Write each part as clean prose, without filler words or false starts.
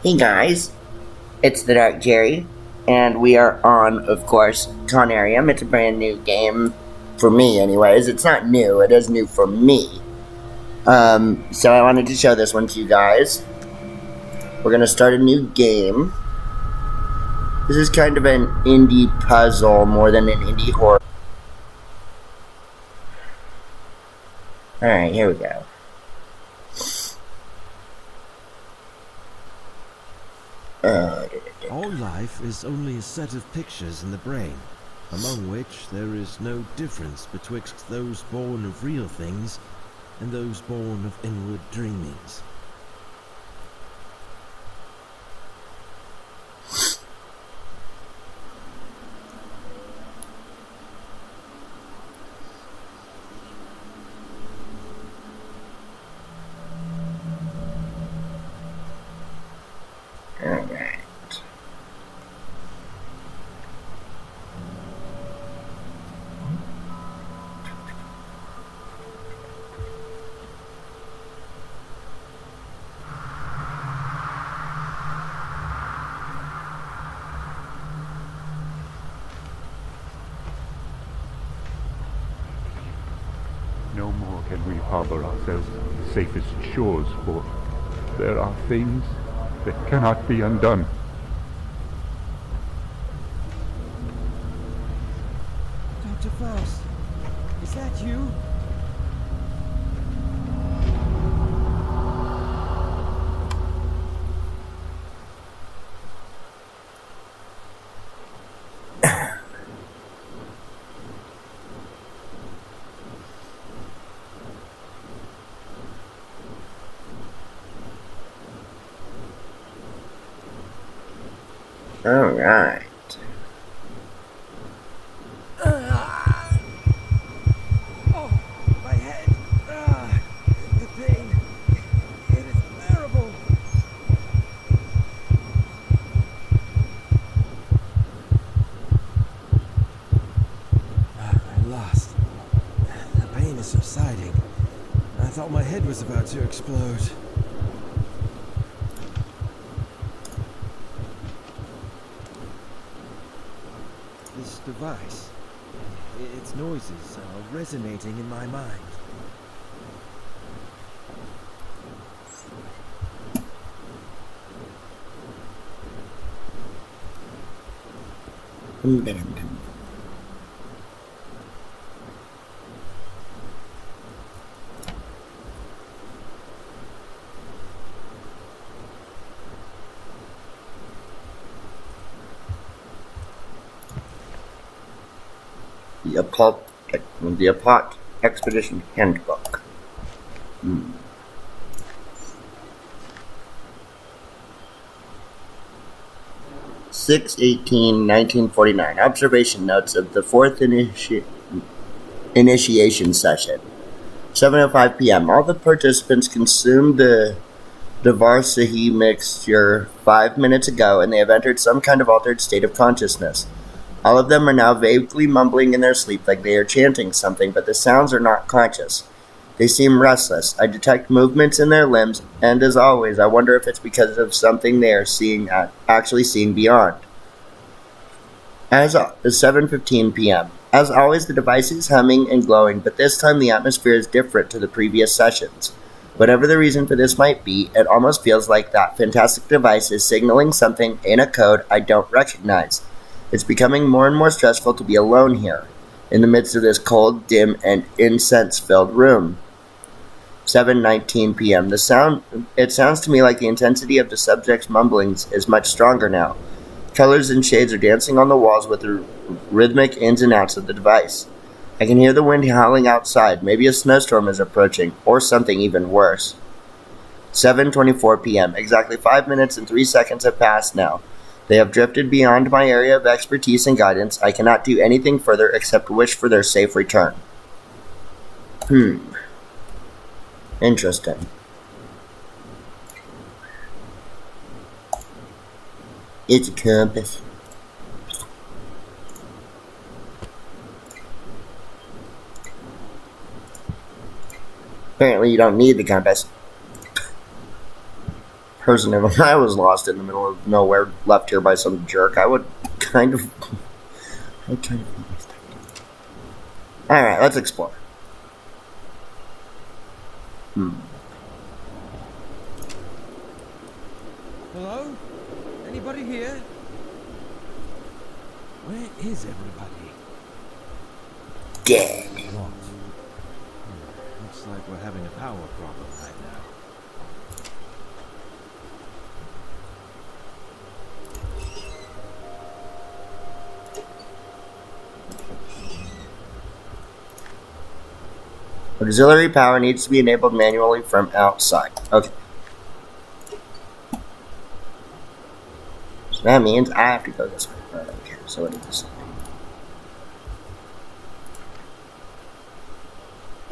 Hey guys, it's TheDarkJeri, and we are on, of course, Conarium. It's a brand new game, for me anyways. It's not new, it is new for me. So I wanted to show this one to you guys. We're gonna start a new game. This is kind of an indie puzzle more than an indie horror. Alright, here we go. All life is only a set of pictures in the brain, among which there is no difference betwixt those born of real things and those born of inward dreamings. Alright. No more can we harbor ourselves on the safest shores, for there are things that cannot be undone. Dr. Faust, is that you? Alright. Oh, my head! The pain! It is terrible! I'm lost. The pain is subsiding. I thought my head was about to explode. This device, its noises are resonating in my mind. The Apot Expedition Handbook. 6/18/1949. Observation notes of the fourth initiation session. 7:05 p.m. All the participants consumed the Varsahi mixture 5 minutes ago, and they have entered some kind of altered state of consciousness. All of them are now vaguely mumbling in their sleep like they are chanting something, but the sounds are not conscious. They seem restless. I detect movements in their limbs, and as always, I wonder if it's because of something they are actually seeing beyond. As 7:15 p.m. As always, the device is humming and glowing, but this time the atmosphere is different to the previous sessions. Whatever the reason for this might be, it almost feels like that fantastic device is signaling something in a code I don't recognize. It's becoming more and more stressful to be alone here, in the midst of this cold, dim, and incense-filled room. 7:19 p.m. It sounds to me like the intensity of the subject's mumblings is much stronger now. Colors and shades are dancing on the walls with the rhythmic ins and outs of the device. I can hear the wind howling outside. Maybe a snowstorm is approaching, or something even worse. 7:24 p.m. Exactly 5 minutes and 3 seconds have passed now. They have drifted beyond my area of expertise and guidance. I cannot do anything further except wish for their safe return. Interesting. It's a compass. Apparently you don't need the compass. Person, if I was lost in the middle of nowhere, left here by some jerk, I would kind of. Alright, let's explore. Hello? Anybody here? Where is everybody? Dead. What? Looks like we're having a power problem right now. Auxiliary power needs to be enabled manually from outside. Okay. So that means I have to go this way. Okay, so what is this?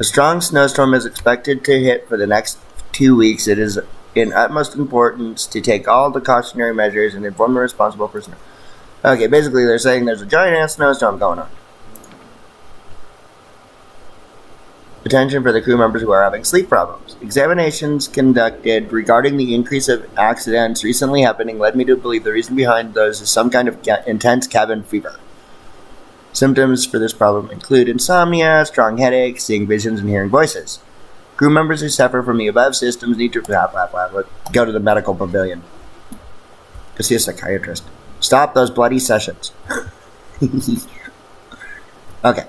A strong snowstorm is expected to hit for the next 2 weeks. It is in utmost importance to take all the cautionary measures and inform the responsible person. Okay, basically they're saying there's a giant ass snowstorm going on. Attention for the crew members who are having sleep problems. Examinations conducted regarding the increase of accidents recently happening led me to believe the reason behind those is some kind of intense cabin fever. Symptoms for this problem include insomnia, strong headaches, seeing visions, and hearing voices. Crew members who suffer from the above symptoms need to go to the medical pavilion. Go see a psychiatrist. Stop those bloody sessions. Okay.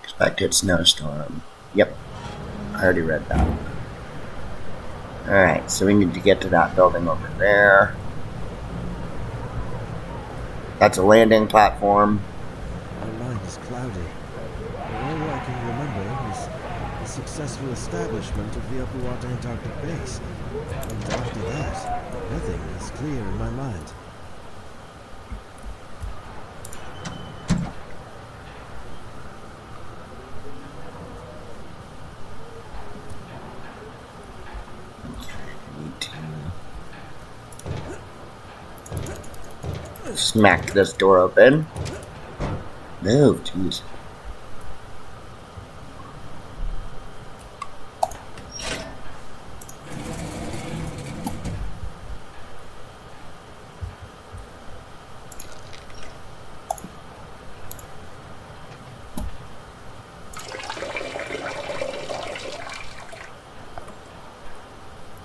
Expected snowstorm. Yep. I already read that. Alright, so we need to get to that building over there. That's a landing platform. My mind is cloudy. All I can remember is the successful establishment of the Upper Antarctic base. And after that, nothing is clear in my mind. Smack this door open. No, jeez.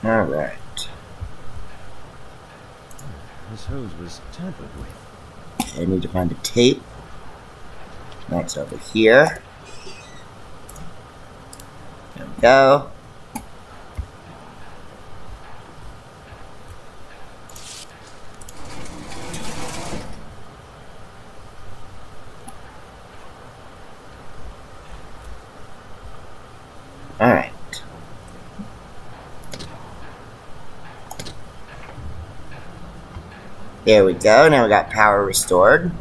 All right. This hose was tampered with. I need to find a tape. That's over here. There we go. All right. There we go. Now we got power restored.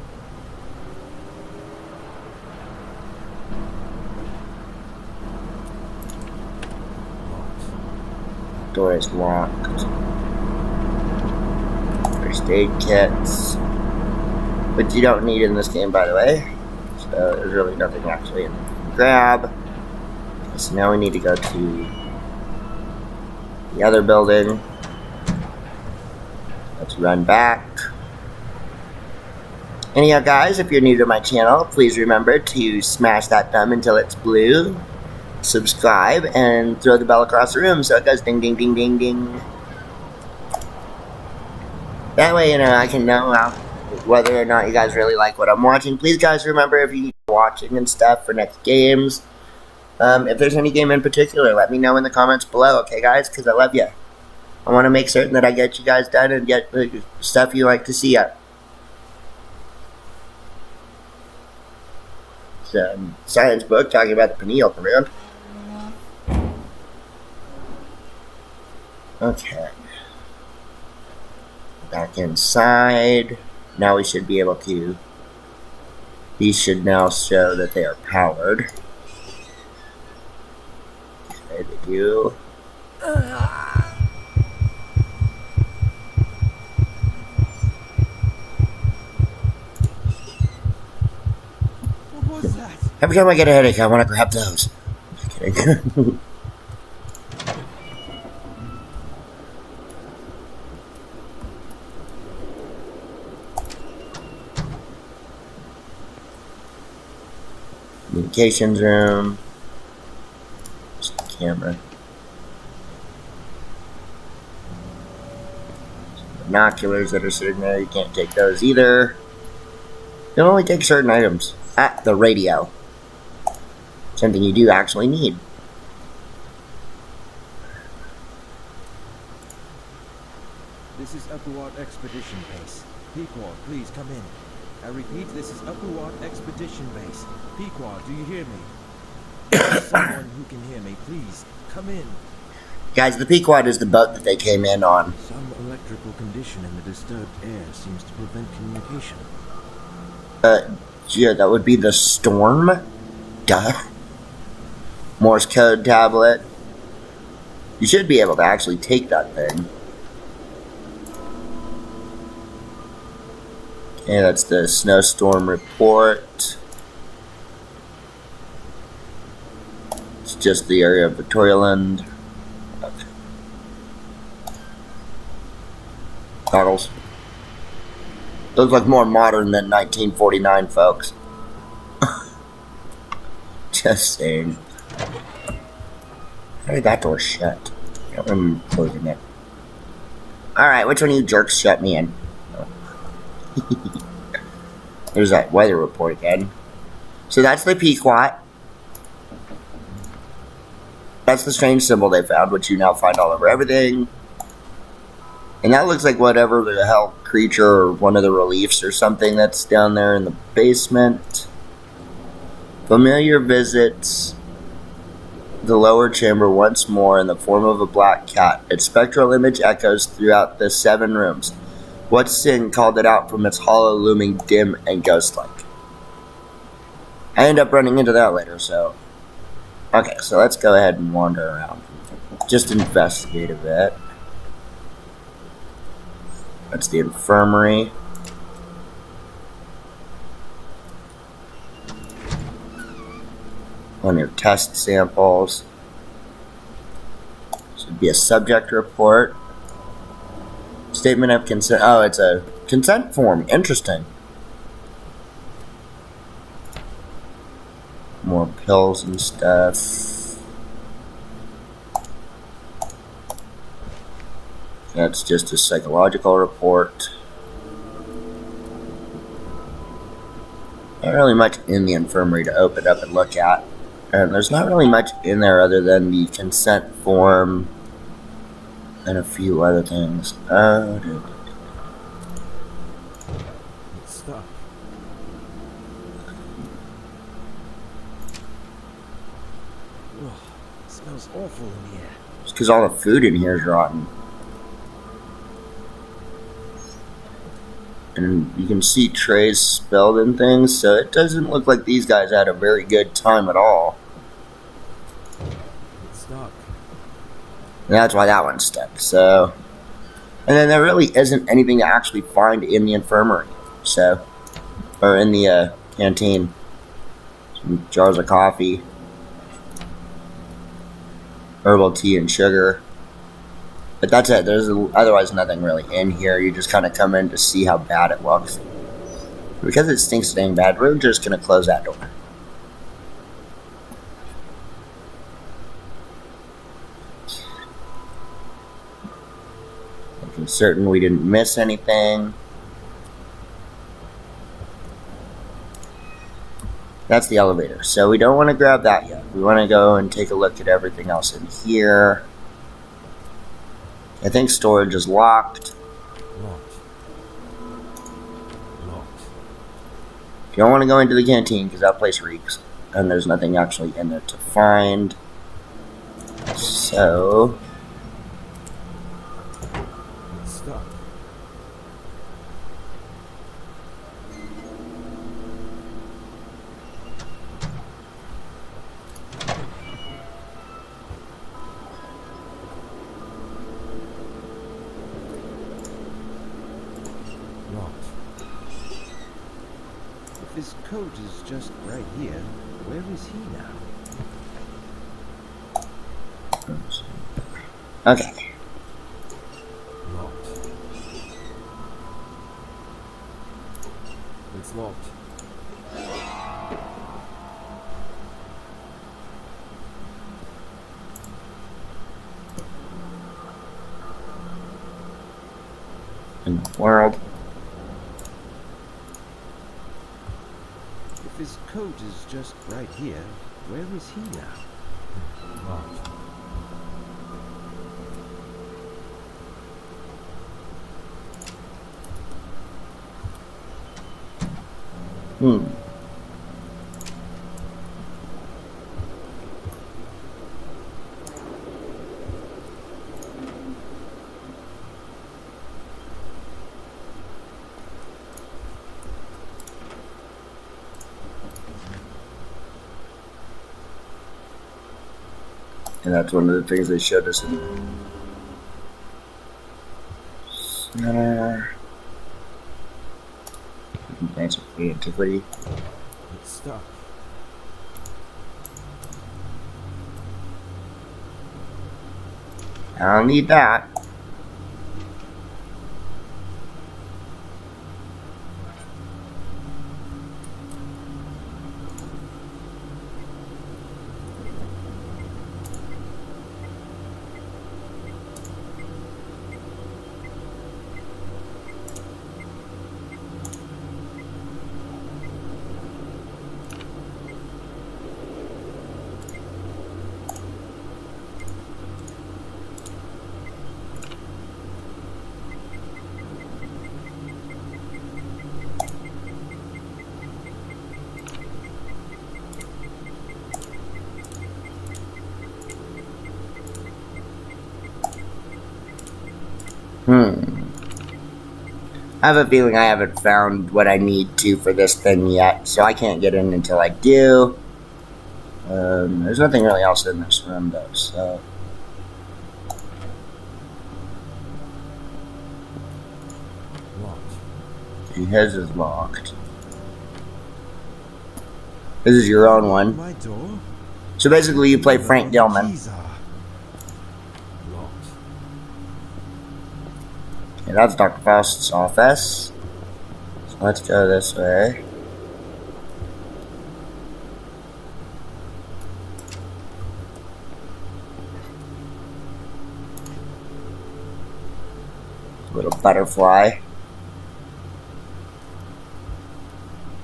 Door is locked. First aid kits, which you don't need in this game, by the way. So there's really nothing actually in grab. So now we need to go to the other building. Let's run back. Anyhow, guys, if you're new to my channel, please remember to smash that thumb until it's blue, subscribe, and throw the bell across the room so it goes ding, ding, ding, ding, ding. That way, I can know whether or not you guys really like what I'm watching. Please, guys, remember if you're watching and stuff for next games. If there's any game in particular, let me know in the comments below, okay, guys? Because I love you. I want to make certain that I get you guys done and get the stuff you like to see up. It's a science book talking about the pineal gland. Okay. Back inside. Now we should be able to... These should now show that they are powered. Okay, they do. Every time I get a headache, I want to grab those. Just kidding. Communications room. Just a camera. Some binoculars that are sitting there. You can't take those either. You can only take certain items. At the radio. Something you do actually need. This is Upward Expedition Base. Pequod, please come in. I repeat, this is Upward Expedition Base. Pequod, do you hear me? Someone who can hear me, please, come in. Guys, the Pequod is the boat that they came in on. Some electrical condition in the disturbed air seems to prevent communication. Yeah, that would be the storm. Duh. Morse code tablet. You should be able to actually take that thing. Okay, that's the snowstorm report. It's just the area of Victorialand. Bottles. Looks like more modern than 1949, folks. Just saying. How did that door shut? I don't remember closing it. Alright, which one of you jerks shut me in? There's that weather report again. So that's the Pequot. That's the strange symbol they found, which you now find all over everything. And that looks like whatever the hell creature or one of the reliefs or something that's down there in the basement. Familiar visits the lower chamber once more in the form of a black cat. Its spectral image echoes throughout the 7 rooms. What sin called it out from its hollow, looming, dim, and ghost-like? I end up running into that later, so... Okay, so let's go ahead and wander around. Just investigate a bit. That's the infirmary. On your test samples. Should be a subject report. Statement of consent. Oh, it's a consent form. Interesting. More pills and stuff. That's just a psychological report. Not really much in the infirmary to open up and look at. And there's not really much in there other than the consent form and a few other things. Oh, dude. It's stuck. Ugh, it smells awful in here. It's because all the food in here is rotten. And you can see trays spilled and things, so it doesn't look like these guys had a very good time at all. It's stuck. And that's why that one's stuck, so... And then there really isn't anything to actually find in the infirmary, so... Or in the, canteen. Some jars of coffee. Herbal tea and sugar. But that's it. There's otherwise nothing really in here. You just kind of come in to see how bad it looks. Because it stinks dang bad, we're just going to close that door. Making certain we didn't miss anything. That's the elevator. So we don't want to grab that yet. We want to go and take a look at everything else in here. I think storage is locked. Locked. Locked. You don't want to go into the canteen because that place reeks. And there's nothing actually in there to find. So... It's stuck. Locked. If this coat is just right here, Where is he now? Okay. Locked. It's locked. In the world. If his coat is just right here, where is he now? Locked. And that's one of the things they showed us in the center. Advance of free antiquity. It's stuck. I don't need that. I have a feeling I haven't found what I need to for this thing yet, so I can't get in until I do. There's nothing really else in this room though, so... Locked. His is locked. This is your own one. My door? So basically you play Frank Gilman. Keys are locked. Okay, that's Dr. Faust's office. So let's go this way. Little butterfly.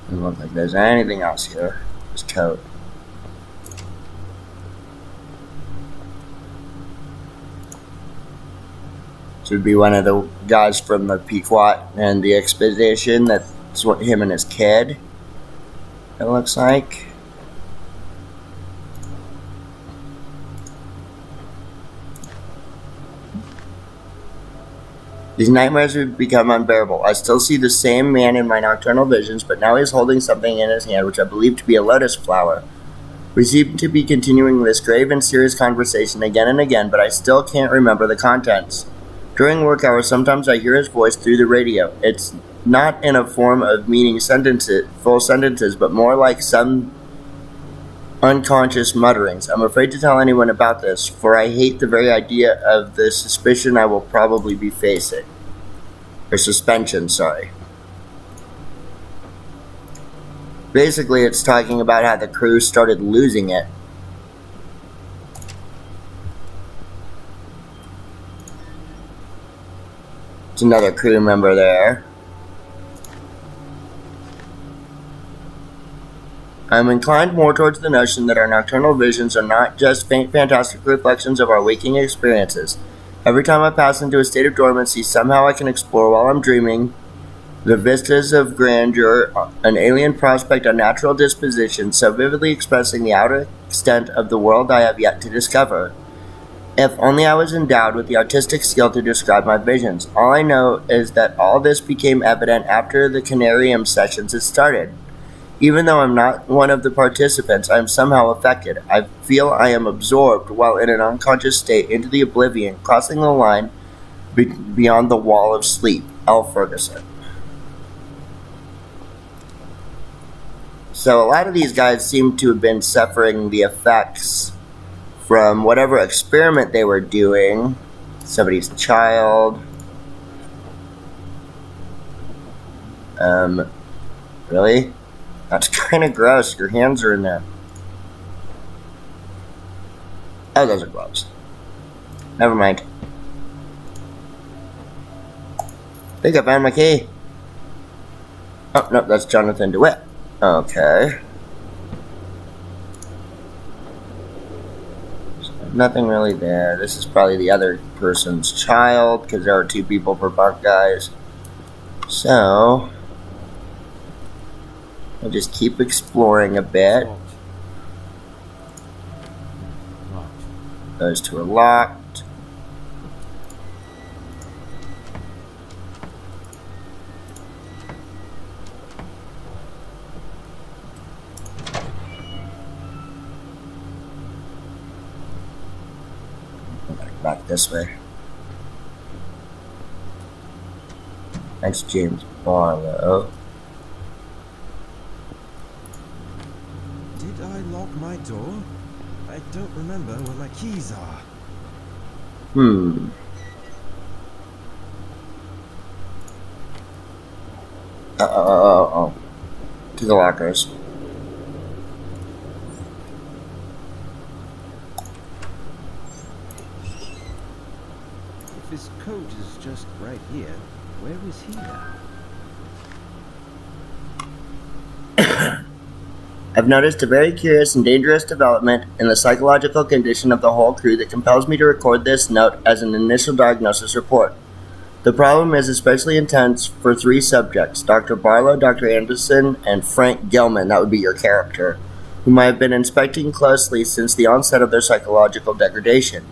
Doesn't look like there's anything else here. His coat. Should be one of the guys from the Pequot and the expedition. That's what him and his kid. It looks like. These nightmares have become unbearable. I still see the same man in my nocturnal visions, but now he's holding something in his hand which I believe to be a lotus flower. We seem to be continuing this grave and serious conversation again and again, but I still can't remember the contents. During work hours, sometimes I hear his voice through the radio. It's not in a form of meaning sentences, full sentences, but more like some unconscious mutterings. I'm afraid to tell anyone about this, for I hate the very idea of the suspicion I will probably be facing. Or suspension, sorry. Basically, it's talking about how the crew started losing it. It's another crew member there. I'm inclined more towards the notion that our nocturnal visions are not just faint fantastic reflections of our waking experiences. Every time I pass into a state of dormancy, somehow I can explore while I'm dreaming the vistas of grandeur, an alien prospect, a natural disposition, so vividly expressing the outer extent of the world I have yet to discover. If only I was endowed with the artistic skill to describe my visions. All I know is that all this became evident after the Conarium sessions had started. Even though I'm not one of the participants, I am somehow affected. I feel I am absorbed while in an unconscious state into the oblivion, crossing the line beyond the wall of sleep. L. Ferguson. So a lot of these guys seem to have been suffering the effects from whatever experiment they were doing. Somebody's child. Really? That's kind of gross. Your hands are in there. Oh, those are gloves. Never mind. I think I found my key. Oh, no, that's Jonathan DeWitt. Okay. So nothing really there. This is probably the other person's child, because there are 2 people per bunk, guys. So I'll just keep exploring a bit. Those 2 are locked. Back this way. Thanks, James Barlow. Did I lock my door? I don't remember where my keys are. Oh. To the lockers. If his coat is just right here, where was he now? I've noticed a very curious and dangerous development in the psychological condition of the whole crew that compels me to record this note as an initial diagnosis report. The problem is especially intense for 3 subjects, Dr. Barlow, Dr. Anderson, and Frank Gilman, that would be your character, whom I have been inspecting closely since the onset of their psychological degradation.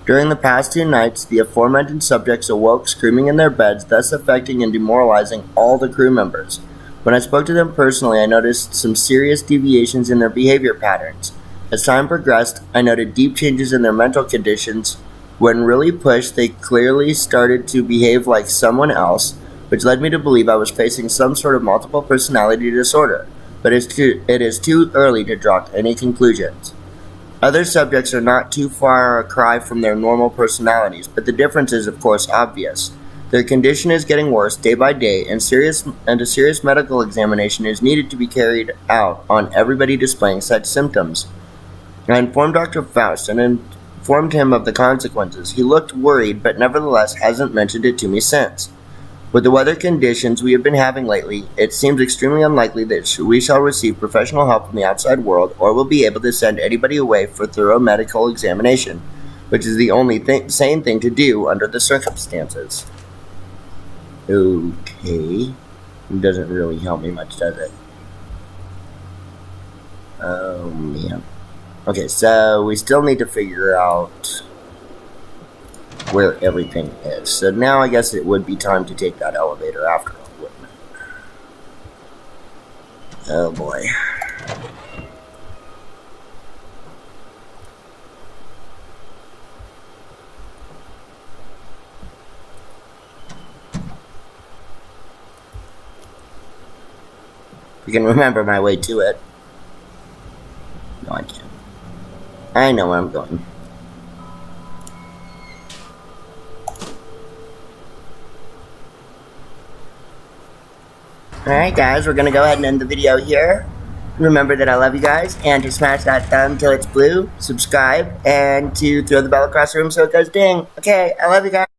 During the past 2 nights, the aforementioned subjects awoke screaming in their beds, thus affecting and demoralizing all the crew members. When I spoke to them personally, I noticed some serious deviations in their behavior patterns. As time progressed, I noted deep changes in their mental conditions. When really pushed, they clearly started to behave like someone else, which led me to believe I was facing some sort of multiple personality disorder, but it is too early to draw any conclusions. Other subjects are not too far a cry from their normal personalities, but the difference is, of course, obvious. Their condition is getting worse day by day, and a serious medical examination is needed to be carried out on everybody displaying such symptoms. I informed Dr. Faust and informed him of the consequences. He looked worried, but nevertheless hasn't mentioned it to me since. With the weather conditions we have been having lately, it seems extremely unlikely that we shall receive professional help from the outside world, or will be able to send anybody away for thorough medical examination, which is the only sane thing to do under the circumstances. Okay. It doesn't really help me much, does it? Oh, man. Okay, so we still need to figure out where everything is. So now I guess it would be time to take that elevator after all, wouldn't it? Oh boy. I can remember my way to it. No, I can't. I know where I'm going. Alright guys, we're gonna go ahead and end the video here. Remember that I love you guys, and to smash that thumb till it's blue, subscribe, and to throw the bell across the room so it goes ding. Okay, I love you guys.